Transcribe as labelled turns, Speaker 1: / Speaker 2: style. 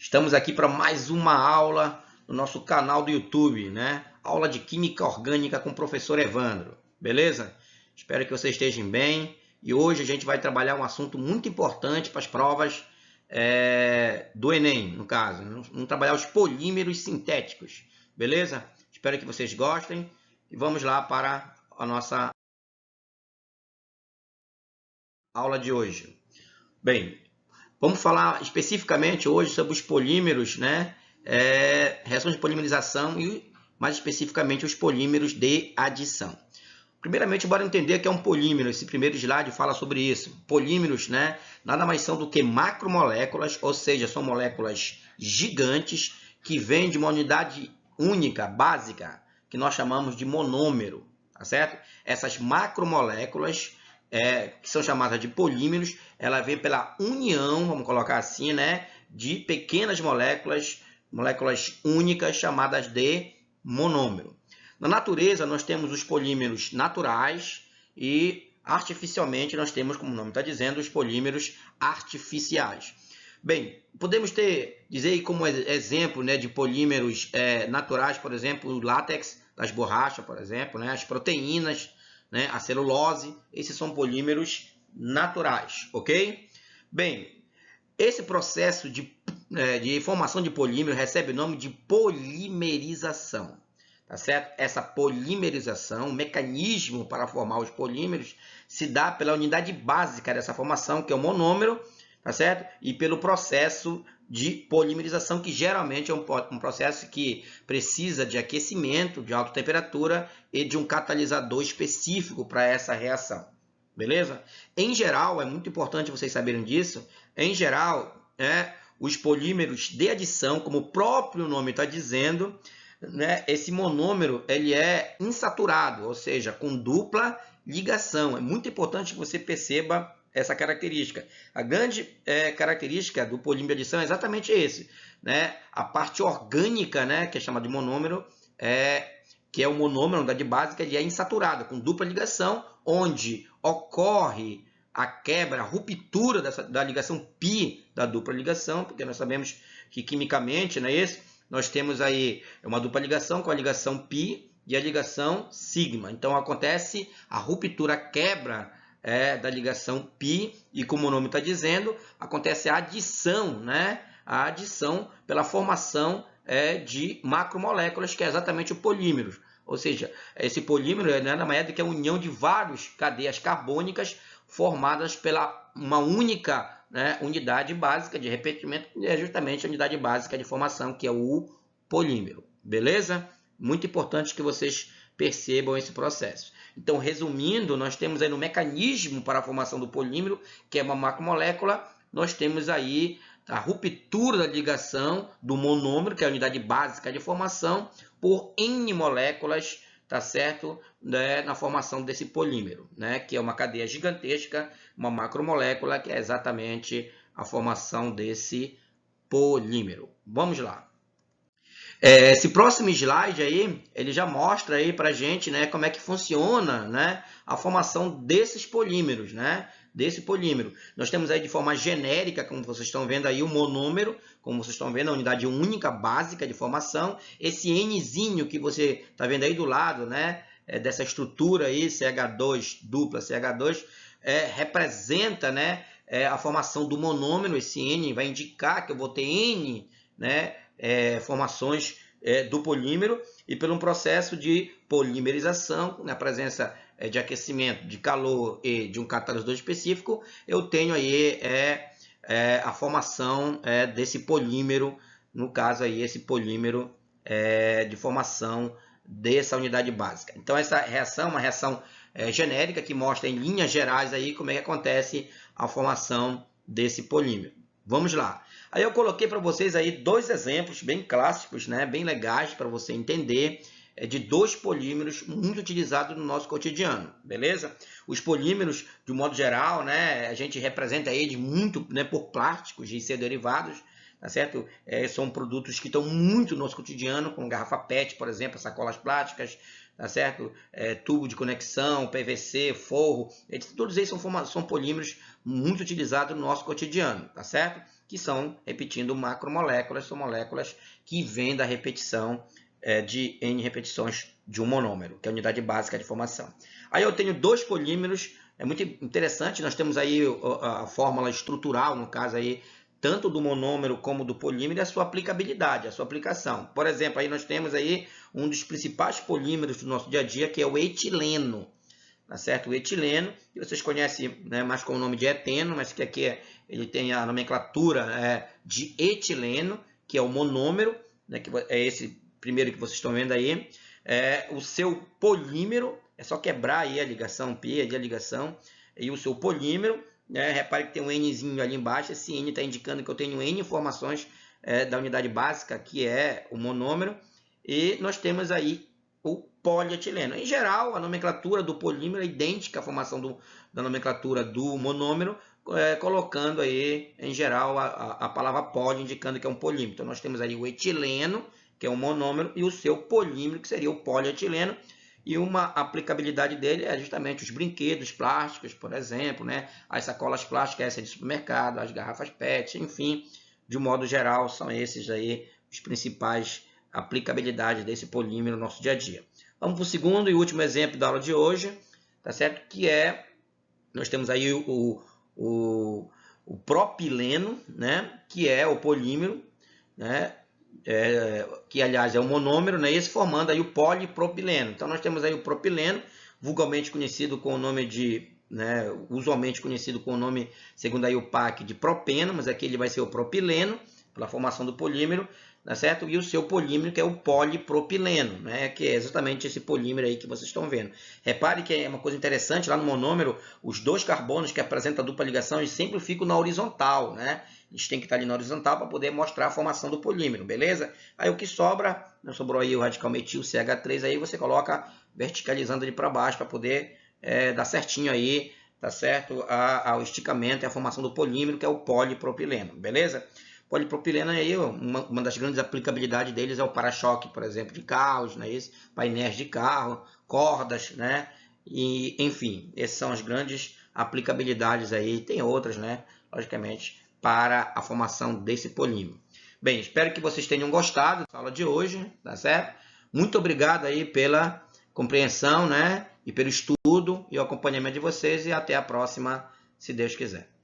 Speaker 1: Estamos aqui para mais uma aula no nosso canal do YouTube, né? Aula de Química Orgânica com o professor Evandro, beleza? Espero que vocês estejam bem. E hoje a gente vai trabalhar um assunto muito importante para as provas do Enem, no caso. Vamos trabalhar os polímeros sintéticos, beleza? Espero que vocês gostem. E vamos lá para a nossa aula de hoje. Bem, vamos falar especificamente hoje sobre os polímeros, né? Reações de polimerização e, mais especificamente, os polímeros de adição. Primeiramente, bora entender o que é um polímero. Esse primeiro slide fala sobre isso. Polímeros, né, nada mais são do que macromoléculas, ou seja, são moléculas gigantes que vêm de uma unidade única, básica, que nós chamamos de monômero, tá certo? Essas macromoléculas, que são chamadas de polímeros, ela vem pela união, vamos colocar assim, né, de pequenas moléculas únicas chamadas de monômero. Na natureza, nós temos os polímeros naturais e artificialmente nós temos, como o nome está dizendo, os polímeros artificiais. Bem, podemos dizer como exemplo, né, de polímeros naturais, por exemplo, o látex das borrachas, por exemplo, né, as proteínas, né, a celulose, esses são polímeros naturais, ok? Bem, esse processo de formação de polímero recebe o nome de polimerização. Tá certo? Essa polimerização, o mecanismo para formar os polímeros, se dá pela unidade básica dessa formação, que é o monômero, tá certo? E pelo processo de polimerização, que geralmente é um processo que precisa de aquecimento, de alta temperatura e de um catalisador específico para essa reação. Beleza? Em geral, é muito importante vocês saberem disso, em geral, os polímeros de adição, como o próprio nome está dizendo, né, esse monômero ele é insaturado, ou seja, com dupla ligação. É muito importante que você perceba essa característica. A grande característica do polímero de adição é exatamente esse, né? A parte orgânica, né, que é chamada de monômero, que é o monômero, a unidade básica, ele é insaturado, com dupla ligação, onde ocorre a quebra, a ruptura da ligação π da dupla ligação, porque nós sabemos que quimicamente, não é isso? Nós temos aí uma dupla ligação com a ligação π e a ligação sigma. Então, acontece a ruptura, a quebra da ligação π e, como o nome está dizendo, acontece a adição, né? A adição pela formação de macromoléculas, que é exatamente o polímero. Ou seja, esse polímero nada mais é do que a união de várias cadeias carbônicas formadas pela uma única unidade básica de repetimento, é justamente a unidade básica de formação, que é o polímero. Beleza? Muito importante que vocês percebam esse processo. Então, resumindo, nós temos aí no mecanismo para a formação do polímero, que é uma macromolécula, nós temos aí a ruptura da ligação do monômero, que é a unidade básica de formação, por N moléculas, tá certo? Na formação desse polímero, né? Que é uma cadeia gigantesca, uma macromolécula, que é exatamente a formação desse polímero. Vamos lá. Esse próximo slide aí, ele já mostra aí pra gente, né, como é que funciona, né, a formação desses polímeros, né, desse polímero. Nós temos aí de forma genérica, como vocês estão vendo aí, o monômero, como vocês estão vendo, a unidade única básica de formação. Esse Nzinho que você está vendo aí do lado, né, dessa estrutura aí, CH2, dupla CH2, representa, né, a formação do monômero. Esse N vai indicar que eu vou ter N, né, formações do polímero, e pelo processo de polimerização, na presença de aquecimento, de calor e de um catalisador específico, eu tenho aí a formação desse polímero, no caso aí esse polímero de formação dessa unidade básica. Então essa reação é uma reação genérica que mostra em linhas gerais aí como é que acontece a formação desse polímero. Vamos lá. Aí eu coloquei para vocês aí dois exemplos bem clássicos, né, bem legais para você entender, de dois polímeros muito utilizados no nosso cotidiano, beleza? Os polímeros, de um modo geral, né, a gente representa eles muito, né, por plásticos e seus derivados, tá certo? São produtos que estão muito no nosso cotidiano, como garrafa PET, por exemplo, sacolas plásticas, tá certo? Tubo de conexão, PVC, forro, todos eles são polímeros muito utilizados no nosso cotidiano, tá certo? que são, repetindo, macromoléculas, são moléculas que vêm da repetição de N repetições de um monômero, que é a unidade básica de formação. Aí eu tenho dois polímeros, é muito interessante, nós temos aí a fórmula estrutural, no caso aí, tanto do monômero como do polímero, e a sua aplicabilidade, a sua aplicação. Por exemplo, aí nós temos aí um dos principais polímeros do nosso dia a dia, que é o etileno. Tá certo? O etileno, que vocês conhecem, né, mais com o nome de eteno, mas que aqui ele tem a nomenclatura de etileno, que é o monômero, né, que é esse primeiro que vocês estão vendo aí. O seu polímero, é só quebrar aí a ligação, P é de ligação, e o seu polímero, né, repare que tem um Nzinho ali embaixo, esse N está indicando que eu tenho N informações da unidade básica, que é o monômero, e nós temos aí o polietileno. Em geral, a nomenclatura do polímero é idêntica à formação da nomenclatura do monômero, colocando aí, em geral, a palavra poli, indicando que é um polímero. Então, nós temos aí o etileno, que é um monômero, e o seu polímero, que seria o polietileno, e uma aplicabilidade dele é justamente os brinquedos plásticos, por exemplo, né? As sacolas plásticas, essa de supermercado, as garrafas PET, enfim, de um modo geral, são esses aí os principais aplicabilidades desse polímero no nosso dia a dia. Vamos para o segundo e último exemplo da aula de hoje, tá certo? Que nós temos aí o propileno, né? Que é o polímero, né? Que aliás é um monômero, né? Esse formando aí o polipropileno. Então nós temos aí o propileno, vulgarmente conhecido com o nome de, né? Usualmente conhecido com o nome, segundo aí o PAC, de propeno, mas aqui ele vai ser o propileno, pela formação do polímero, tá certo? E o seu polímero, que é o polipropileno, né? Que é exatamente esse polímero aí que vocês estão vendo. Repare que é uma coisa interessante, lá no monômero, os dois carbonos que apresentam a dupla ligação, eles sempre ficam na horizontal, né? Eles têm que estar ali na horizontal para poder mostrar a formação do polímero, beleza? Aí o que sobra, sobrou aí o radical metil CH3, aí você coloca verticalizando ele para baixo para poder dar certinho aí, tá certo? Ao esticamento e a formação do polímero, que é o polipropileno, beleza? Polipropileno aí, uma das grandes aplicabilidades deles é o para-choque, por exemplo, de carros, né? Painéis de carro, cordas, né? E, enfim, essas são as grandes aplicabilidades aí. Tem outras, né? Logicamente, para a formação desse polímero. Bem, espero que vocês tenham gostado da aula de hoje, tá certo? Muito obrigado aí pela compreensão, né? E pelo estudo e o acompanhamento de vocês, e até a próxima, se Deus quiser.